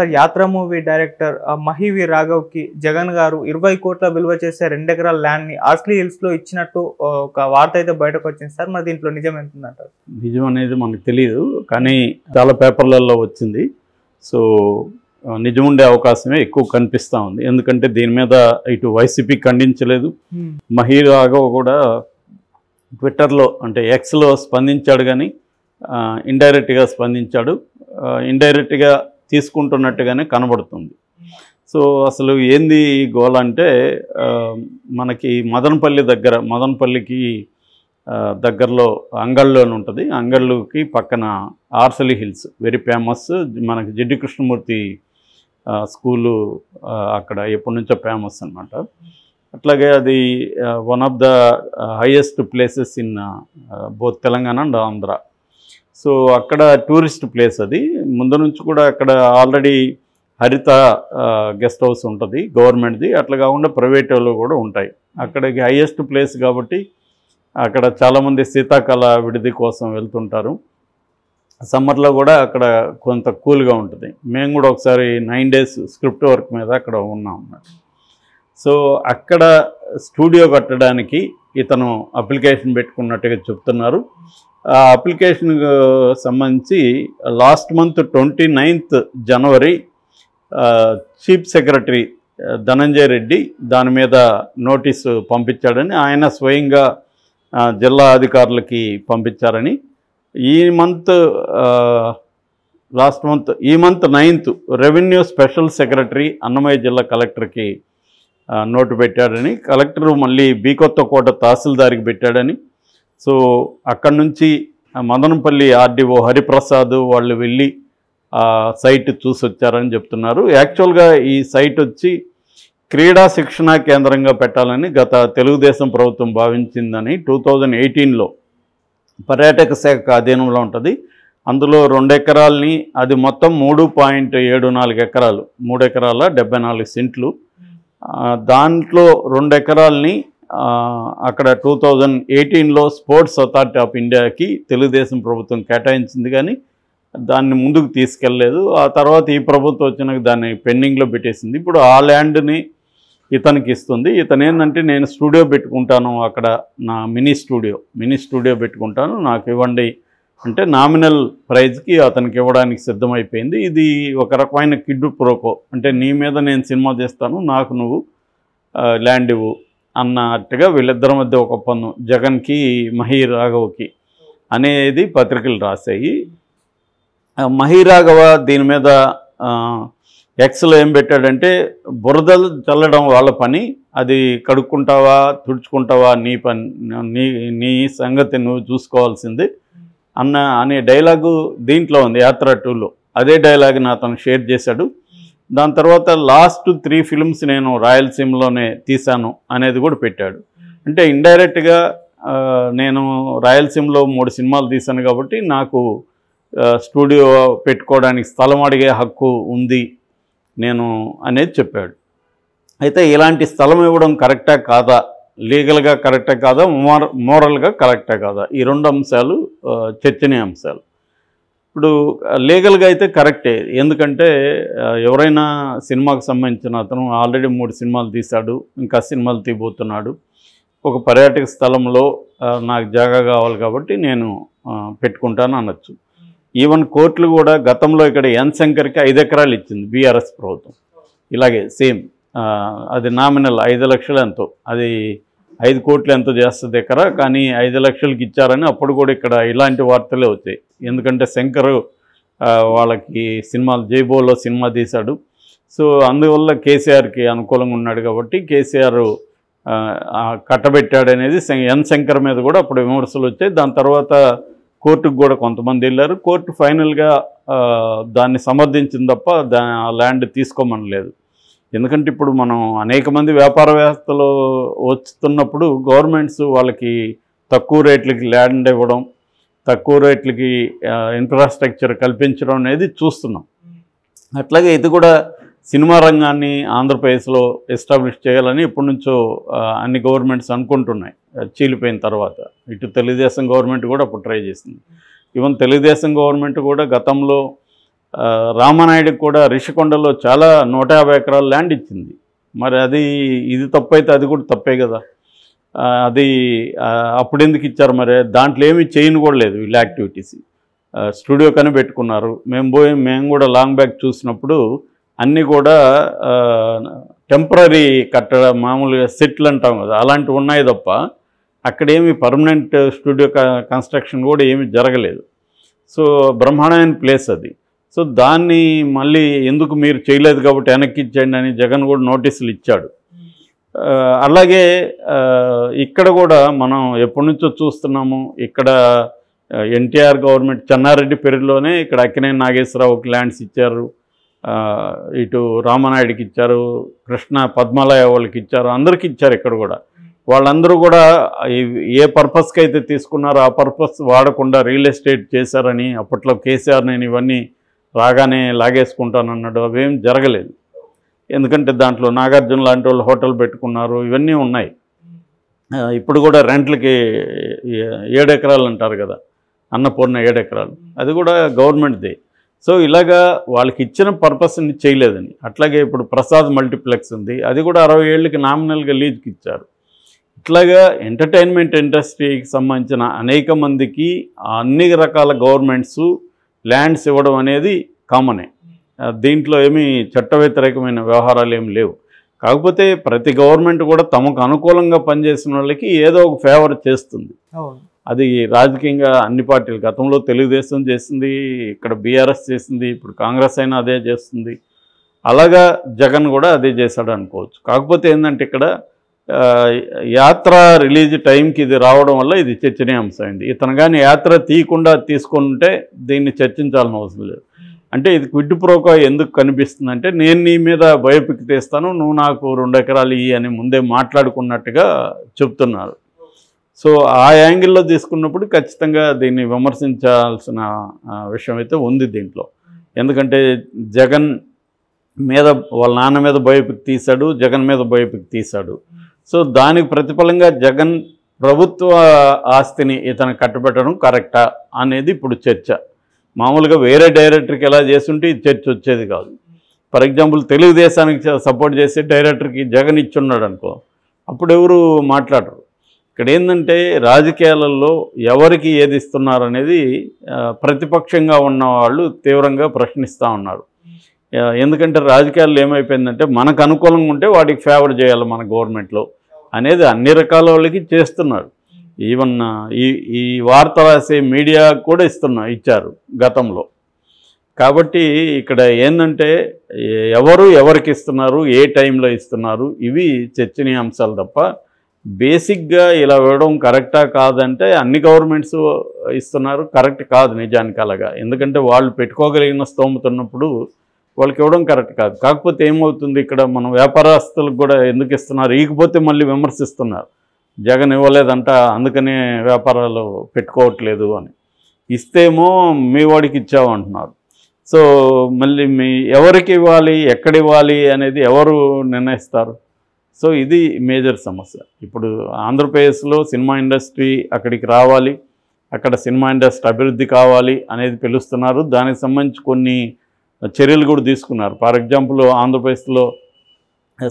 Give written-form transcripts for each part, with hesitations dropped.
Sir యాత్ర movie director Mahi V రాఘవ్కి Jagan గారు 20 కోట్ల విలువ చేసే 2 ఎకరాల ల్యాండ్ని ఆర్స్లీ హిల్స్లో ఇచ్చినట్టు ఒక వార్త అయితే బయటకు వచ్చింది సార్. మరి దీంట్లో నిజం ఎంతుందంటారు? నిజం అనేది మనకు తెలియదు, కానీ చాలా పేపర్లలో వచ్చింది. సో నిజం ఉండే అవకాశమే ఎక్కువ కనిపిస్తూ ఉంది. ఎందుకంటే దీని మీద ఇటు వైసీపీ ఖండించలేదు, మహీ రాఘవ్ కూడా ట్విట్టర్లో అంటే ఎక్స్లో స్పందించాడు, కానీ ఇండైరెక్ట్గా స్పందించాడు. ఇండైరెక్ట్గా తీసుకుంటున్నట్టుగానే కనబడుతుంది. సో అసలు ఏంది గోల అంటే మనకి మదనపల్లికి దగ్గరలో అంగళ్ళు అని ఉంటుంది. అంగళ్ళుకి పక్కన ఆర్సలీ హిల్స్ వెరీ ఫేమస్. మనకి జిడ్డు కృష్ణమూర్తి స్కూలు అక్కడ ఎప్పటి నుంచో ఫేమస్ అన్నమాట. అట్లాగే అది one of the highest places in both Telangana and Andhra. So అక్కడ టూరిస్ట్ ప్లేస్. అది ముందు నుంచి కూడా అక్కడ ఆల్రెడీ హరిత గెస్ట్ హౌస్ ఉంటుంది గవర్నమెంట్ది, అట్లా కాకుండా ప్రైవేట్ వాళ్ళు కూడా ఉంటాయి. అక్కడికి హైయెస్ట్ ప్లేస్ కాబట్టి అక్కడ చాలామంది శీతాకాల విడిది కోసం వెళ్తుంటారు. సమ్మర్లో కూడా అక్కడ కొంత కూల్గా ఉంటుంది. మేము కూడా ఒకసారి 9 days స్క్రిప్ట్ వర్క్ మీద అక్కడ ఉన్నాం అన్నమాట. సో అక్కడ స్టూడియో కట్టడానికి ఇతను అప్లికేషన్ పెట్టుకున్నట్టుగా చెప్తున్నారు. ఆ అప్లికేషన్ సంబంధించి last month 29th January chief secretary Dhananjaya Reddy దాని మీద నోటీసు పంపించాడని, ఆయన స్వయంగా జిల్లా అధికారులకి పంపించారని, ఈ month 9th revenue special secretary Annamayya జిల్లా కలెక్టర్కి నోటు పెట్టాడని, కలెక్టరు మళ్ళీ బీకొత్తకోట తహసీల్దార్కి పెట్టాడని. సో అక్కడి నుంచి మదనపల్లి ఆర్డీఓ హరిప్రసాద్ వాళ్ళు వెళ్ళి సైట్ చూసి వచ్చారని చెప్తున్నారు. యాక్చువల్గా ఈ సైట్ వచ్చి క్రీడా శిక్షణా కేంద్రంగా పెట్టాలని గత తెలుగుదేశం ప్రభుత్వం భావించిందని 2018లో పర్యాటక శాఖ అధీనంలో ఉంటుంది. అందులో 2 ఎకరాలని, అది మొత్తం 3.74 ఎకరాలు, 3 ఎకరాల 74 సెంట్లు. దాంట్లో 2 ఎకరాలని అక్కడ 2018లో స్పోర్ట్స్ అథారిటీ ఆఫ్ ఇండియాకి తెలుగుదేశం ప్రభుత్వం కేటాయించింది, కానీ దాన్ని ముందుకు తీసుకెళ్ళలేదు. ఆ తర్వాత ఈ ప్రభుత్వం వచ్చినాక దాన్ని పెండింగ్లో పెట్టేసింది. ఇప్పుడు ఆ ల్యాండ్ని ఇతనికి ఇస్తుంది. ఇతను ఏంటంటే, నేను స్టూడియో పెట్టుకుంటాను అక్కడ, నా మినీ స్టూడియో పెట్టుకుంటాను, నాకు ఇవ్వండి అంటే నామినల్ ప్రైజ్కి అతనికి ఇవ్వడానికి సిద్ధమైపోయింది. ఇది ఒక రకమైన కిడ్ ప్రోకో, అంటే నీ మీద నేను సినిమా చేస్తాను, నాకు నువ్వు ల్యాండ్ ఇవ్వు అన్నట్టుగా వీళ్ళిద్దరి మధ్య ఒక ఒప్పందం, జగన్కి మహీ రాఘవ్కి అనేది పత్రికలు రాశాయి. మహీ రాఘవ దీని మీద ఎక్స్లో ఏం పెట్టాడంటే, బురదలు చల్లడం వాళ్ళ పని, అది కడుక్కుంటావా తుడుచుకుంటావా నీ పని, నీ సంగతి నువ్వు చూసుకోవాల్సింది అనే డైలాగు దీంట్లో ఉంది యాత్ర 2లో. అదే డైలాగ్ని అతను షేర్ చేశాడు. దాని తర్వాత లాస్ట్ 3 films నేను రాయలసీమలోనే తీశాను అనేది కూడా పెట్టాడు. అంటే ఇండైరెక్ట్గా నేను రాయలసీమలో 3 సినిమాలు తీశాను కాబట్టి నాకు స్టూడియో పెట్టుకోవడానికి స్థలం అడిగే హక్కు ఉంది నేను అనేది చెప్పాడు. అయితే ఇలాంటి స్థలం ఇవ్వడం కరెక్టా కాదా, లీగల్గా కరెక్టా కాదా, మోరల్గా కరెక్టా కాదా, ఈ 2 అంశాలు చర్చనీయాంశాలు. ఇప్పుడు లీగల్గా అయితే కరెక్టే, ఎందుకంటే ఎవరైనా సినిమాకు సంబంధించిన అతను ఆల్రెడీ 3 సినిమాలు తీశాడు, ఇంకా సినిమాలు తీయబోతున్నాడు, ఒక పర్యాటక స్థలంలో నాకు జాగా కావాలి కాబట్టి నేను పెట్టుకుంటాను అనొచ్చు. ఈవెన్ కోర్టులు కూడా గతంలో ఇక్కడ ఎన్ శంకర్కి 5 ఎకరాలు ఇచ్చింది బీఆర్ఎస్ ప్రభుత్వం. ఇలాగే సేమ్ అది నామినల్ 5 లక్షలు ఎంతో, అది 5 కోట్లు ఎంతో చేస్తుంది ఎకరా, కానీ 5 లక్షలకి ఇచ్చారని అప్పుడు కూడా ఇక్కడ ఇలాంటి వార్తలే వచ్చాయి. ఎందుకంటే శంకర్ వాళ్ళకి సినిమాలు జైబోలో సినిమా తీశాడు. సో అందువల్ల కేసీఆర్కి అనుకూలంగా ఉన్నాడు కాబట్టి కేసీఆర్ కట్టబెట్టాడు అనేది ఎన్ శంకర్ మీద కూడా అప్పుడు విమర్శలు వచ్చాయి. దాని తర్వాత కోర్టుకు కూడా కొంతమంది వెళ్ళారు. కోర్టు ఫైనల్గా దాన్ని సమర్థించింది తప్ప ఆ ల్యాండ్ తీసుకోమనలేదు. ఎందుకంటే ఇప్పుడు మనం అనేక మంది వ్యాపారవేత్తలు వస్తున్నప్పుడు గవర్నమెంట్స్ వాళ్ళకి తక్కువ రేట్లకి ల్యాండ్ ఇవ్వడం, తక్కువ రేట్లకి ఇన్ఫ్రాస్ట్రక్చర్ కల్పించడం అనేది చూస్తున్నాం. అట్లాగే ఇది కూడా సినిమా రంగాన్ని ఆంధ్రప్రదేశ్లో ఎస్టాబ్లిష్ చేయాలని ఎప్పటి నుంచో అన్ని గవర్నమెంట్స్ అనుకుంటున్నాయి. చీలిపోయిన తర్వాత ఇటు తెలుగుదేశం గవర్నమెంట్ కూడా అప్పుడు ట్రై చేసింది. ఈవెన్ తెలుగుదేశం గవర్నమెంట్ కూడా గతంలో రామానాయుడికి కూడా రిషికొండలో చాలా 150 ఎకరాల ల్యాండ్ ఇచ్చింది. మరి అది ఇది తప్పైతే అది కూడా తప్పే కదా. అది అప్పుడు ఎందుకు ఇచ్చారు మరి? దాంట్లో ఏమీ చేయని కూడా లేదు వీళ్ళ యాక్టివిటీస్. స్టూడియో కని పెట్టుకున్నారు. మేము కూడా లాంగ్ బ్యాక్ చూసినప్పుడు అన్నీ కూడా టెంపరీ కట్టడ, మామూలుగా సెట్లు అంటాం కదా, అలాంటివి ఉన్నాయి తప్ప అక్కడేమి పర్మనెంట్ స్టూడియో కన్స్ట్రక్షన్ కూడా ఏమీ జరగలేదు. సో బ్రహ్మాండమైన ప్లేస్ అది. సో దాన్ని మళ్ళీ ఎందుకు మీరు చేయలేదు కాబట్టి వెనక్కి ఇచ్చేయండి అని జగన్ కూడా నోటీసులు ఇచ్చాడు. అలాగే ఇక్కడ కూడా మనం ఎప్పటి నుంచో చూస్తున్నాము. ఇక్కడ ఎన్టీఆర్ గవర్నమెంట్ చెన్నారెడ్డిపేరులోనే ఇక్కడ అక్కినేని నాగేశ్వరరావుకి ల్యాండ్స్ ఇచ్చారు, ఇటు రామనాయుడికి ఇచ్చారు, కృష్ణ పద్మలయ వాళ్ళకి ఇచ్చారు, అందరికి ఇచ్చారు. ఇక్కడ కూడా వాళ్ళందరూ కూడా ఏ పర్పస్కి అయితే తీసుకున్నారో ఆ పర్పస్ వాడకుండా రియల్ ఎస్టేట్ చేశారని అప్పట్లో కేసీఆర్ నేను ఇవన్నీ రాగానే లాగేసుకుంటానన్నాడు. అవేం జరగలేదు. ఎందుకంటే దాంట్లో నాగార్జున లాంటి వాళ్ళు హోటల్ పెట్టుకున్నారు, ఇవన్నీ ఉన్నాయి. ఇప్పుడు కూడా రెంట్లకి 7 ఎకరాలు అంటారు కదా, అన్నపూర్ణ 7 ఎకరాలు, అది కూడా గవర్నమెంట్దే. సో ఇలాగా వాళ్ళకి ఇచ్చిన పర్పస్ని చేయలేదని. అట్లాగే ఇప్పుడు ప్రసాద్ మల్టీప్లెక్స్ ఉంది, అది కూడా 60 ఏళ్ళకి నామినల్గా లీజ్కి ఇచ్చారు. ఇట్లాగా ఎంటర్టైన్మెంట్ ఇండస్ట్రీకి సంబంధించిన అనేక మందికి అన్ని రకాల గవర్నమెంట్స్ ల్యాండ్స్ ఇవ్వడం అనేది కామనే. దీంట్లో ఏమీ చట్ట వ్యతిరేకమైన వ్యవహారాలు ఏమి లేవు. కాకపోతే ప్రతి గవర్నమెంట్ కూడా తమకు అనుకూలంగా పనిచేసిన వాళ్ళకి ఏదో ఒక ఫేవర్ చేస్తుంది. అది రాజకీయంగా అన్ని పార్టీలు, గతంలో తెలుగుదేశం చేసింది, ఇక్కడ బీఆర్ఎస్ చేసింది, ఇప్పుడు కాంగ్రెస్ అయినా అదే చేస్తుంది. అలాగా జగన్ కూడా అదే చేశాడు అనుకోవచ్చు. కాకపోతే ఏంటంటే ఇక్కడ యాత్ర రిలీజ్ టైంకి ఇది రావడం వల్ల ఇది చర్చనీయాంశం అయింది. ఇతను కానీ యాత్ర తీయకుండా తీసుకుంటే దీన్ని చర్చించాల్సిన అవసరం లేదు. అంటే ఇది క్విడ్ ప్రోకో ఎందుకు కనిపిస్తుందంటే, నేను నీ మీద బయోపిక్ తీస్తాను, నువ్వు నాకు 2 ఎకరాలు ఇయ్యి అని ముందే మాట్లాడుకున్నట్టుగా చెప్తున్నారు. సో ఆ యాంగిల్లో తీసుకున్నప్పుడు ఖచ్చితంగా దీన్ని విమర్శించాల్సిన విషయం అయితే ఉంది దీంట్లో. ఎందుకంటే జగన్ మీద వాళ్ళ నాన్న మీద బయోపిక్ తీశాడు, జగన్ మీద బయోపిక్ తీశాడు. సో దానికి ప్రతిఫలంగా జగన్ ప్రభుత్వ ఆస్తిని ఇతను కట్టబెట్టడం కరెక్టా అనేది ఇప్పుడు చర్చ. మామూలుగా వేరే డైరెక్టర్కి ఎలా చేస్తుంటే ఈ చర్చ వచ్చేది కాదు. ఫర్ ఎగ్జాంపుల్ తెలుగుదేశానికి సపోర్ట్ చేసే డైరెక్టర్కి జగన్ ఇచ్చున్నాడు అనుకో, అప్పుడు ఎవరు మాట్లాడరు. ఇక్కడ ఏంటంటే రాజకీయాలలో ఎవరికి ఏది ఇస్తున్నారు అనేది ప్రతిపక్షంగా ఉన్న వాళ్ళు తీవ్రంగా ప్రశ్నిస్తూ ఉన్నారు. ఎందుకంటే రాజకీయాల్లో ఏమైపోయిందంటే మనకు అనుకూలంగా ఉంటే వాటికి ఫేవర్ చేయాలి మన గవర్నమెంట్లో అనేది అన్ని రకాల వాళ్ళకి చేస్తున్నారు. ఈవెన్ ఈ వార్త రాసే మీడియా కూడా ఇచ్చారు గతంలో. కాబట్టి ఇక్కడ ఏంటంటే ఎవరికి ఇస్తున్నారు, ఏ టైంలో ఇస్తున్నారు, ఇవి చర్చనీయాంశాలు తప్ప బేసిక్గా ఇలా ఇవ్వడం కరెక్టా కాదంటే అన్ని గవర్నమెంట్స్ ఇస్తున్నారు, కరెక్ట్ కాదు నిజానికి అలాగా. ఎందుకంటే వాళ్ళు పెట్టుకోగలిగిన స్తోమత ఉన్నప్పుడు వాళ్ళకి ఇవ్వడం కరెక్ట్ కాదు. కాకపోతే ఏమవుతుంది, ఇక్కడ మనం వ్యాపారస్తులకు కూడా ఎందుకు ఇస్తున్నారు, ఇకపోతే మళ్ళీ విమర్శిస్తున్నారు, జగన్ ఇవ్వలేదంట అందుకనే వ్యాపారాలు పెట్టుకోవట్లేదు అని. ఇస్తేమో మీ వాడికి ఇచ్చావు అంటున్నారు. సో మళ్ళీ ఎవరికి ఇవ్వాలి, ఎక్కడ ఇవ్వాలి అనేది ఎవరు నిర్ణయిస్తారు? సో ఇది మేజర్ సమస్య. ఇప్పుడు ఆంధ్రప్రదేశ్లో సినిమా ఇండస్ట్రీ అక్కడికి రావాలి, అక్కడ సినిమా ఇండస్ట్రీ అభివృద్ధి కావాలి అనేది పిలుస్తున్నారు. దానికి సంబంధించి కొన్ని చర్యలు కూడా తీసుకున్నారు. ఫర్ ఎగ్జాంపుల్ ఆంధ్రప్రదేశ్లో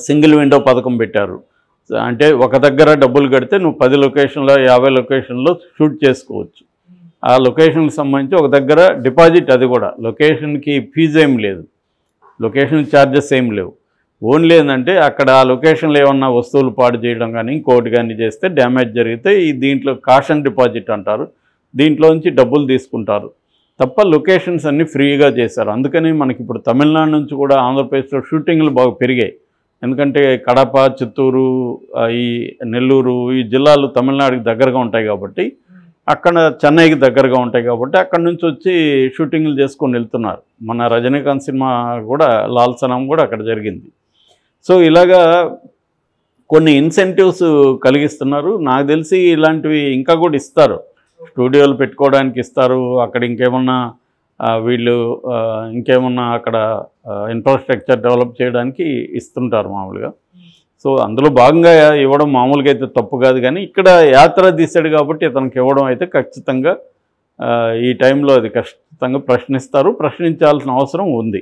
సింగిల్ విండో పథకం పెట్టారు. అంటే ఒక దగ్గర డబ్బులు కడితే నువ్వు 10 లొకేషన్లో 50 లొకేషన్లో షూట్ చేసుకోవచ్చు. ఆ లొకేషన్కి సంబంధించి ఒక దగ్గర డిపాజిట్, అది కూడా లొకేషన్కి ఫీజు ఏం లేదు, లొకేషన్ ఛార్జెస్ ఏం లేవు. ఓన్లీ ఏంటంటే అక్కడ ఆ లొకేషన్లో ఏమన్నా వస్తువులు పాడు చేయడం కానీ ఇంకోటి కానీ చేస్తే డ్యామేజ్ జరిగితే దీంట్లో కాషన్ డిపాజిట్ అంటారు, దీంట్లోంచి డబ్బులు తీసుకుంటారు తప్ప లొకేషన్స్ అన్నీ ఫ్రీగా చేశారు. అందుకని మనకి ఇప్పుడు తమిళనాడు నుంచి కూడా ఆంధ్రప్రదేశ్లో షూటింగ్లు బాగా పెరిగాయి. ఎందుకంటే కడప, చిత్తూరు, ఈ నెల్లూరు ఈ జిల్లాలు తమిళనాడుకి దగ్గరగా ఉంటాయి కాబట్టి, అక్కడ చెన్నైకి దగ్గరగా ఉంటాయి కాబట్టి అక్కడ నుంచి వచ్చి షూటింగ్లు చేసుకొని వెళ్తున్నారు. మన రజనీకాంత్ సినిమా కూడా లాల్ సలాం కూడా అక్కడ జరిగింది. సో ఇలాగా కొన్ని ఇన్సెంటివ్స్ కలిగిస్తున్నారు. నాకు తెలిసి ఇలాంటివి ఇంకా కూడా ఇస్తారు, స్టూడియోలు పెట్టుకోవడానికి ఇస్తారు, అక్కడ ఇంకేమన్నా వీళ్ళు ఇంకేమన్నా అక్కడ ఇన్ఫ్రాస్ట్రక్చర్ డెవలప్ చేయడానికి ఇస్తుంటారు మామూలుగా. సో అందులో భాగంగా ఇవ్వడం మామూలుగా అయితే తప్పు కాదు, కానీ ఇక్కడ యాత్ర తీశాడు కాబట్టి ఇతనికి ఇవ్వడం అయితే ఖచ్చితంగా ఈ టైంలో అది ఖచ్చితంగా ప్రశ్నిస్తారు, ప్రశ్నించాల్సిన అవసరం ఉంది.